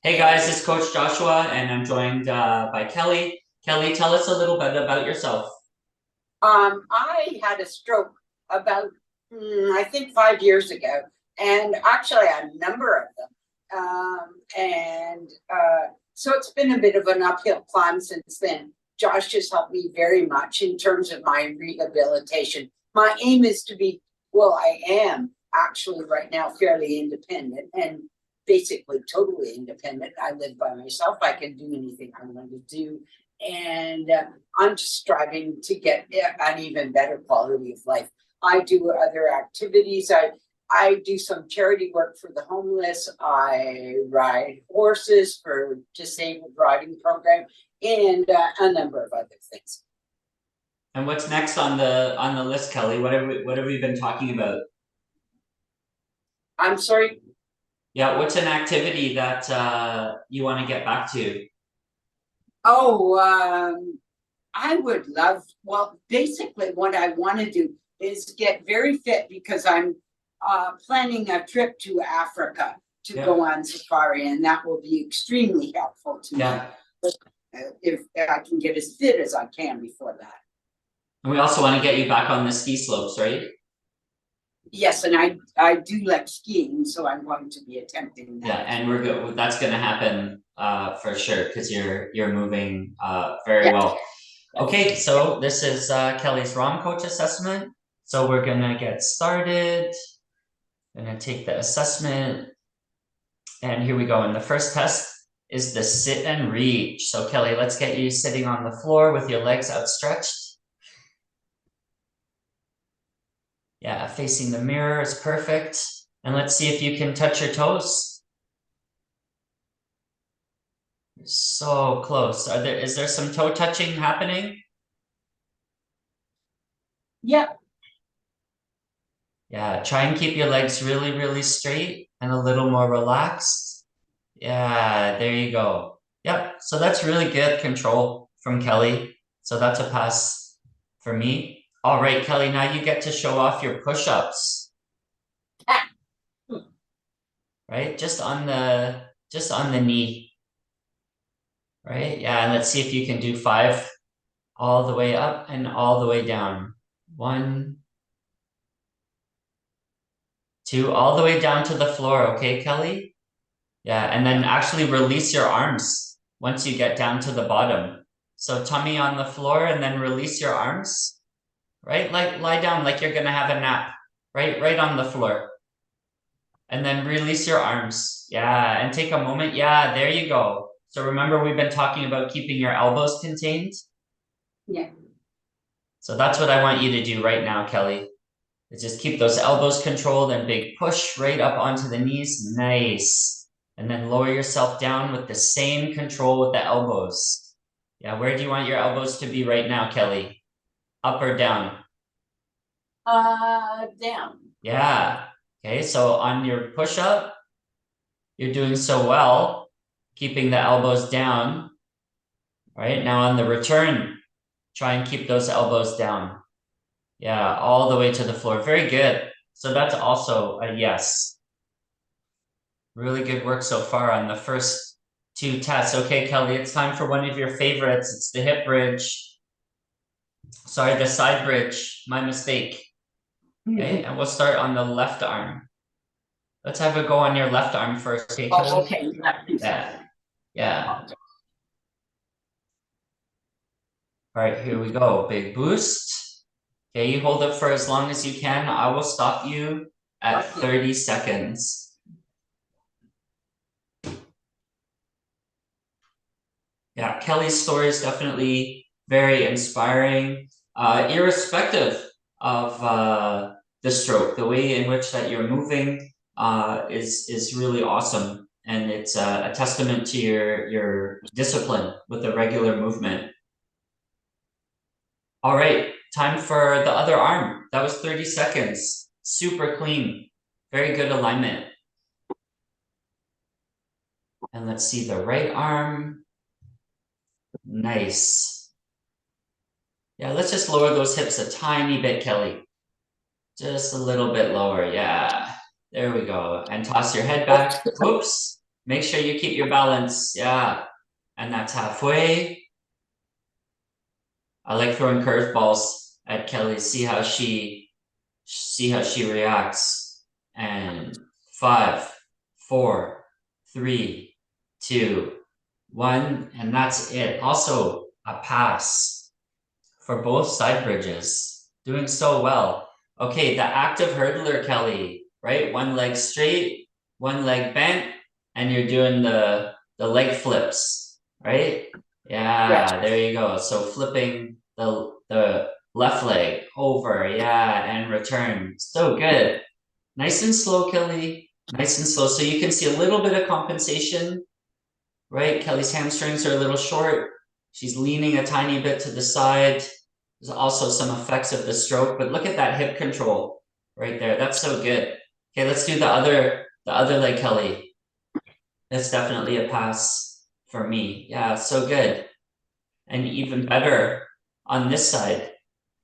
Hey guys, it's Coach Joshua, and I'm joined by Kelly. Kelly, tell us a little bit about yourself. I had a stroke about, I think 5 years ago, and actually a number of them. So it's been a bit of an uphill climb since then. Josh has helped me very much in terms of my rehabilitation. My aim is to be, well, I am actually right now fairly independent and basically totally independent. I live by myself. I can do anything I want to do. And I'm just striving to get an even better quality of life. I do other activities. I do some charity work for the homeless. I ride horses for disabled riding program and a number of other things. And what's next on the list, Kelly? What have we been talking about? I'm sorry. Yeah, what's an activity that you want to get back to? Oh, I would love, well, basically what I want to do is get very fit because I'm planning a trip to Africa to Yeah. go on safari, and that will be extremely helpful to me if I can get as fit as I can before that. And we also want to get you back on the ski slopes, right? Yes, and I do like skiing, so I'm going to be attempting that. Yeah, and we're good. That's going to happen for sure because you're moving very well. Okay, so this is Kelly's ROM coach assessment. So we're gonna get started. Gonna take the assessment. And here we go. And the first test is the sit and reach. So Kelly, let's get you sitting on the floor with your legs outstretched. Yeah, facing the mirror is perfect. And let's see if you can touch your toes. You're so close. Is there some toe touching happening? Yeah. Yeah, try and keep your legs really, really straight and a little more relaxed. Yeah, there you go. Yep, so that's really good control from Kelly. So that's a pass for me. All right, Kelly, now you get to show off your push-ups, right? Just on the knee, right? Yeah, and let's see if you can do 5 all the way up and all the way down. 1, 2, all the way down to the floor, okay, Kelly? Yeah, and then actually release your arms once you get down to the bottom. So tummy on the floor and then release your arms, right? Like lie down like you're gonna have a nap, right? Right on the floor. And then release your arms. Yeah, and take a moment. Yeah, there you go. So remember we've been talking about keeping your elbows contained? Yeah. So that's what I want you to do right now, Kelly. Is just keep those elbows controlled and big push right up onto the knees. Nice. And then lower yourself down with the same control with the elbows. Yeah, where do you want your elbows to be right now, Kelly? Up or down? Down. Yeah. Okay, so on your push up, you're doing so well, keeping the elbows down. All right, now on the return, try and keep those elbows down. Yeah, all the way to the floor. Very good. So that's also a yes. Really good work so far on the first 2 tests. Okay, Kelly, it's time for one of your favorites. It's the hip bridge. Sorry, the side bridge. My mistake. Okay, and we'll start on the left arm. Let's have a go on your left arm first, okay, Kelly? Oh, okay. Yeah, yeah. All right, here we go. Big boost. Okay, you hold it for as long as you can. I will stop you at 30 seconds. Yeah, Kelly's story is definitely very inspiring, irrespective of the stroke. The way in which that you're moving is really awesome, and it's a testament to your discipline with the regular movement. All right, time for the other arm. That was 30 seconds. Super clean, very good alignment. And let's see the right arm. Nice. Yeah, let's just lower those hips a tiny bit, Kelly. Just a little bit lower, yeah. There we go. And toss your head back. Whoops. Make sure you keep your balance. Yeah. And that's halfway. I like throwing curveballs at Kelly. See how she reacts. And 5, 4, 3, 2, 1, and that's it. Also a pass for both side bridges. Doing so well. Okay, the active hurdler, Kelly, right? One leg straight, one leg bent, and you're doing the leg flips, right? Yeah, there you go. So flipping the left leg over, yeah, and return. So good. Nice and slow, Kelly. Nice and slow. So you can see a little bit of compensation, right? Kelly's hamstrings are a little short. She's leaning a tiny bit to the side. There's also some effects of the stroke, but look at that hip control right there. That's so good. Okay, let's do the other leg, Kelly. That's definitely a pass for me. Yeah, so good. And even better on this side.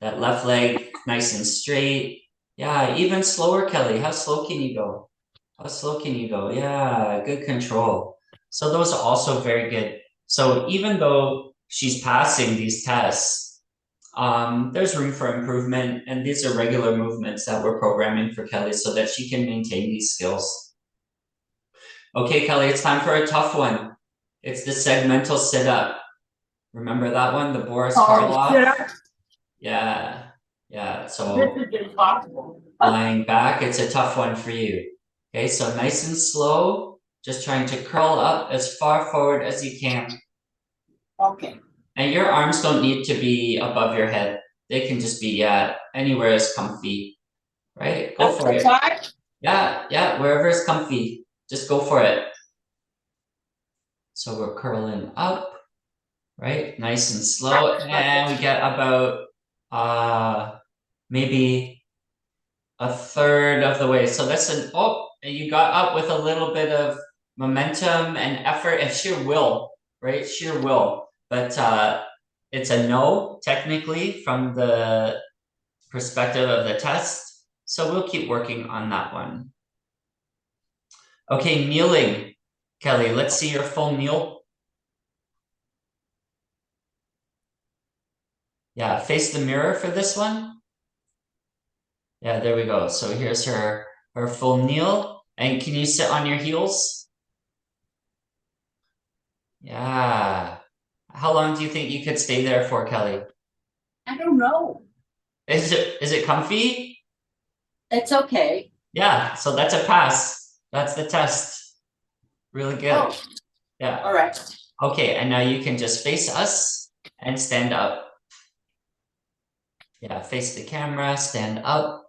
That left leg nice and straight. Yeah, even slower, Kelly. How slow can you go? How slow can you go? Yeah, good control. So those are also very good. So even though she's passing these tests, there's room for improvement, and these are regular movements that we're programming for Kelly so that she can maintain these skills. Okay, Kelly, it's time for a tough one. It's the segmental sit-up. Remember that one, the Boris Karloff? Yeah, yeah. So This is impossible. lying back, it's a tough one for you. Okay, so nice and slow, just trying to curl up as far forward as you can. Okay. And your arms don't need to be above your head. They can just be anywhere is comfy, right? Go for it. Yeah, yeah, wherever is comfy. Just go for it. So we're curling up, right? Nice and slow. And we get about maybe a third of the way. So that's you got up with a little bit of momentum and effort and sheer will, right? Sheer will. But it's a no, technically, from the perspective of the test. So we'll keep working on that one. Okay, kneeling. Kelly, let's see your full kneel. Yeah, face the mirror for this one. Yeah, there we go. So here's her full kneel. And can you sit on your heels? Yeah. How long do you think you could stay there for, Kelly? I don't know. Is it comfy? It's okay. Yeah, so that's a pass. That's the test. Really good. Oh, Yeah. all right. Okay, and now you can just face us and stand up. Yeah, face the camera, stand up.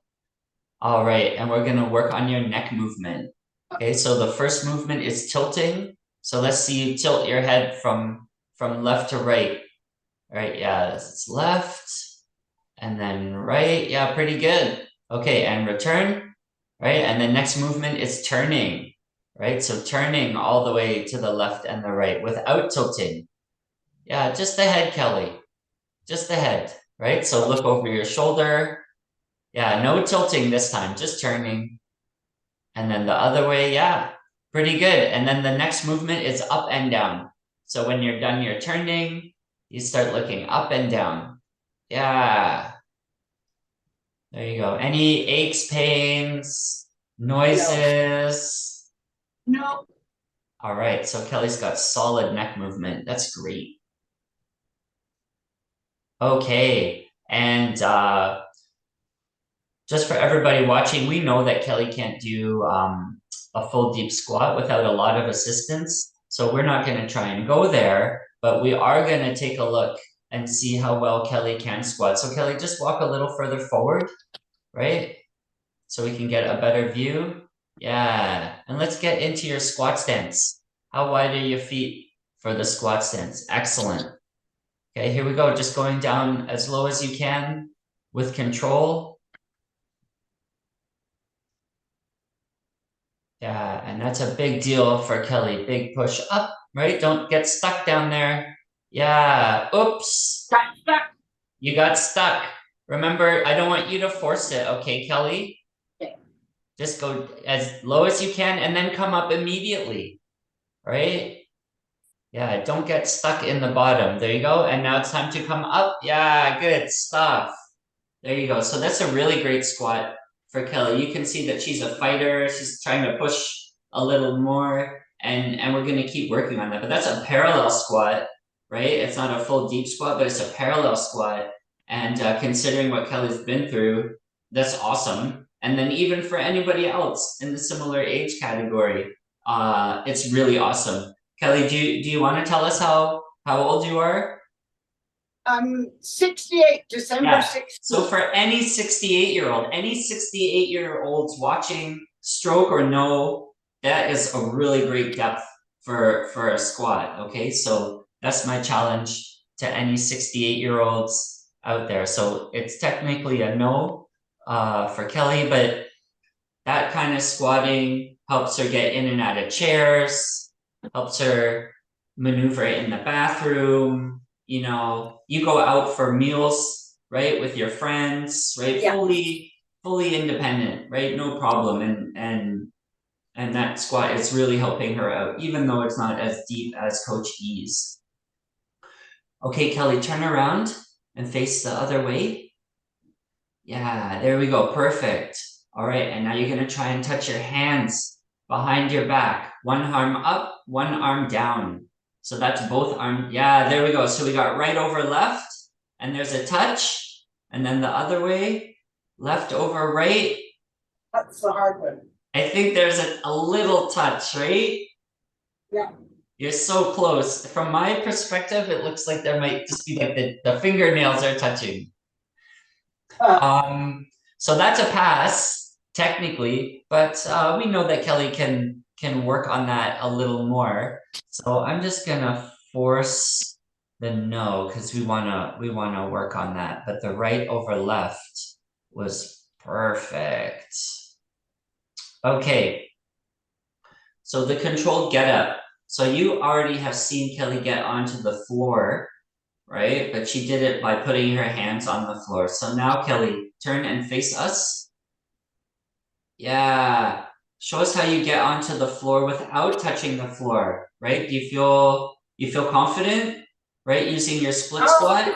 All right, and we're gonna work on your neck movement. Okay, so the first movement is tilting. So let's see you tilt your head from left to right. All right, yeah, it's left and then right. Yeah, pretty good. Okay, and return, right? And the next movement is turning, right? So turning all the way to the left and the right without tilting. Yeah, just the head, Kelly. Just the head, right? So look over your shoulder. Yeah, no tilting this time, just turning. And then the other way, yeah, pretty good. And then the next movement is up and down. So when you're done your turning, you start looking up and down. Yeah. There you go. Any aches, pains, noises? No. All right. So Kelly's got solid neck movement. That's great. Okay. And just for everybody watching, we know that Kelly can't do a full deep squat without a lot of assistance. So we're not going to try and go there, but we are going to take a look and see how well Kelly can squat. So Kelly, just walk a little further forward, right? So we can get a better view. Yeah. And let's get into your squat stance. How wide are your feet for the squat stance? Excellent. Okay, here we go. Just going down as low as you can with control. Yeah, and that's a big deal for Kelly. Big push up, right? Don't get stuck down there. Yeah, oops. Got stuck. You got stuck. Remember, I don't want you to force it, okay, Kelly? Okay. Just go as low as you can and then come up immediately. right? Yeah, don't get stuck in the bottom. There you go. And now it's time to come up. Yeah, good stuff. There you go. So that's a really great squat for Kelly. You can see that she's a fighter. She's trying to push a little more, and we're going to keep working on that. But that's a parallel squat, right? It's not a full deep squat, but it's a parallel squat. And considering what Kelly's been through, that's awesome. And then even for anybody else in the similar age category, it's really awesome. Kelly, do you want to tell us how old you are? I'm 68, December Yeah. 16th. So for any 68-year-old, any 68-year-olds watching, stroke or no, that is a really great depth for a squat. Okay, so that's my challenge to any 68-year-olds out there. So it's technically a no for Kelly, but that kind of squatting helps her get in and out of chairs, helps her maneuver in the bathroom. You know, you go out for meals, right, with your friends, right? Yeah. Fully independent, right? No problem. And that squat is really helping her out, even though it's not as deep as Coach E's. Okay, Kelly, turn around and face the other way. Yeah, there we go. Perfect. All right, and now you're gonna try and touch your hands behind your back. One arm up, one arm down. So that's both arms. Yeah, there we go. So we got right over left, and there's a touch, and then the other way, left over right. That's the hard one. I think there's a little touch, right? Yeah. You're so close. From my perspective, it looks like there might just be like the fingernails are touching. So that's a pass technically, but we know that Kelly can work on that a little more. So I'm just gonna force the no because we wanna work on that. But the right over left was perfect. Okay. So the controlled get up. So you already have seen Kelly get onto the floor, right? But she did it by putting her hands on the floor. So now, Kelly, turn and face us. Yeah. Show us how you get onto the floor without touching the floor, right? Do you feel confident, right? Using your split squat?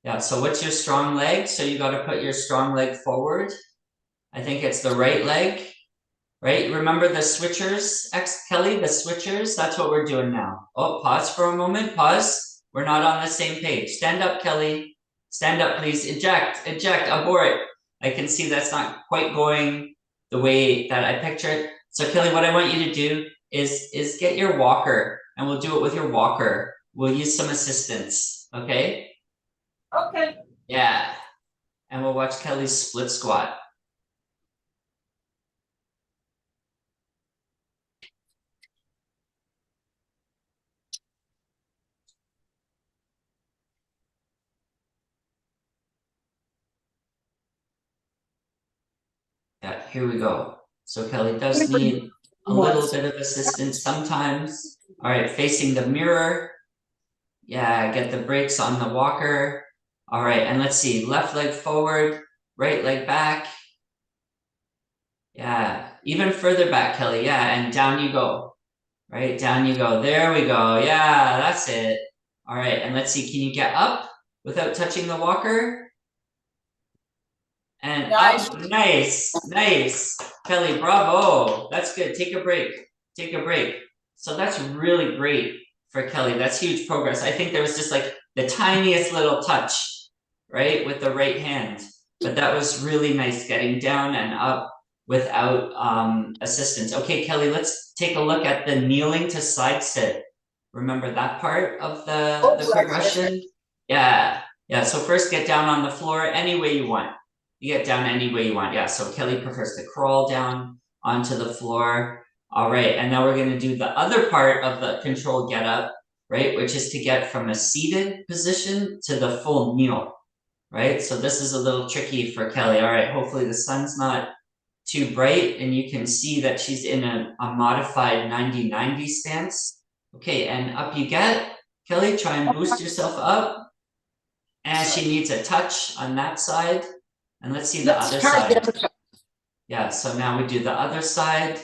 Yeah, so what's your strong leg? So you got to put your strong leg forward. I think it's the right leg, right? Remember the switchers, Kelly, the switchers? That's what we're doing now. Oh, pause for a moment. Pause. We're not on the same page. Stand up, Kelly. Stand up, please. Eject, abort. I can see that's not quite going the way that I pictured. So, Kelly, what I want you to do is get your walker, and we'll do it with your walker. We'll use some assistance, okay? Okay. Yeah. And we'll watch Kelly's split squat. Yeah, here we go. So Kelly does need a little bit of assistance sometimes. All right, facing the mirror. Yeah, get the brakes on the walker. All right, and let's see, left leg forward, right leg back. Yeah, even further back, Kelly. Yeah, and down you go. Right, down you go. There we go. Yeah, that's it. All right, and let's see, can you get up without touching the walker? And Nice. up, nice. Kelly, bravo. That's good. Take a break. Take a break. So that's really great for Kelly. That's huge progress. I think there was just like the tiniest little touch, right, with the right hand. But that was really nice getting down and up without assistance. Okay, Kelly, let's take a look at the kneeling to side sit. Remember that part of the progression? Yeah. Yeah. So first get down on the floor any way you want. You get down any way you want. Yeah, so Kelly prefers to crawl down onto the floor. All right, and now we're gonna do the other part of the controlled get up, right? Which is to get from a seated position to the full kneel, right? So this is a little tricky for Kelly. All right, hopefully the sun's not too bright and you can see that she's in a modified 90-90 stance. Okay, and up you get. Kelly, try and boost yourself up. And she needs a touch on that side. And let's see the other side. Yeah, so now we do the other side.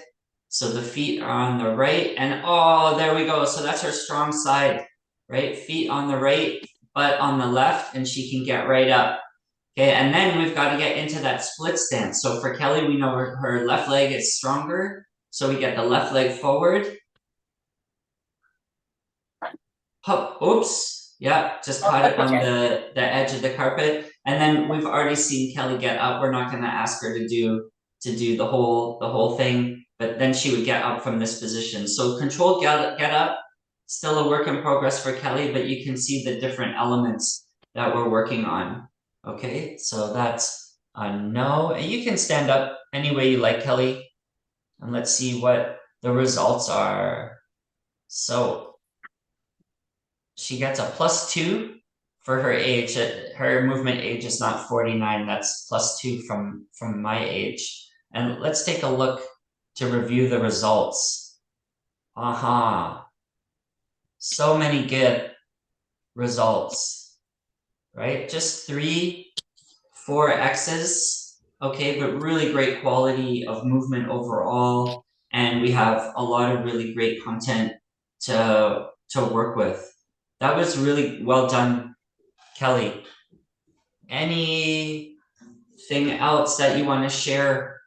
So the feet are on the right, and oh, there we go. So that's her strong side, right? Feet on the right, butt on the left, and she can get right up. Okay, and then we've got to get into that split stance. So for Kelly, we know her left leg is stronger. So we get the left leg forward. Hop, oops, yeah, just caught it on the edge of the carpet. And then we've already seen Kelly get up. We're not gonna ask her to do the whole thing, but then she would get up from this position. So controlled get up, still a work in progress for Kelly, but you can see the different elements that we're working on. Okay, so that's a no. And you can stand up any way you like, Kelly. And let's see what the results are. So she gets a +2 for her age. Her movement age is not 49. That's +2 from my age. And let's take a look to review the results. Aha. So many good results, right? Just 3, 4 X's. Okay, but really great quality of movement overall. And we have a lot of really great content to work with. That was really well done, Kelly. Anything else that you want to share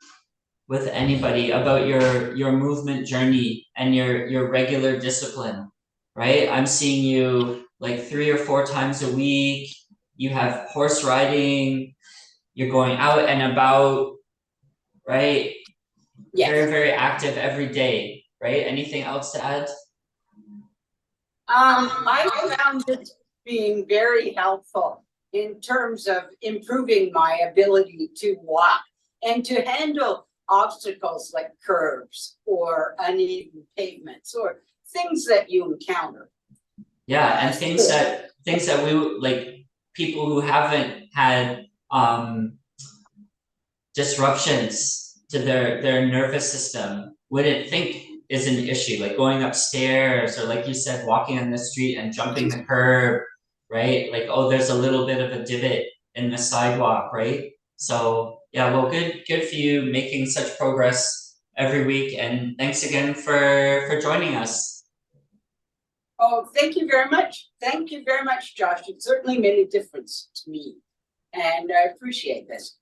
with anybody about your movement journey and your regular discipline, right? I'm seeing you like 3 or 4 times a week. You have horse riding, you're going out and about, right? Yes. Very, very active every day, right? Anything else to add? I found it being very helpful in terms of improving my ability to walk and to handle obstacles like curves or uneven pavements or things that you encounter. Yeah, and things that we like, people who haven't had disruptions to their nervous system wouldn't think is an issue, like going upstairs, or like you said, walking on the street and jumping the curb, right? Like, oh, there's a little bit of a divot in the sidewalk, right? So yeah, well, good for you making such progress every week, and thanks again for joining us. Oh, thank you very much. Thank you very much, Josh. It certainly made a difference to me, and I appreciate this.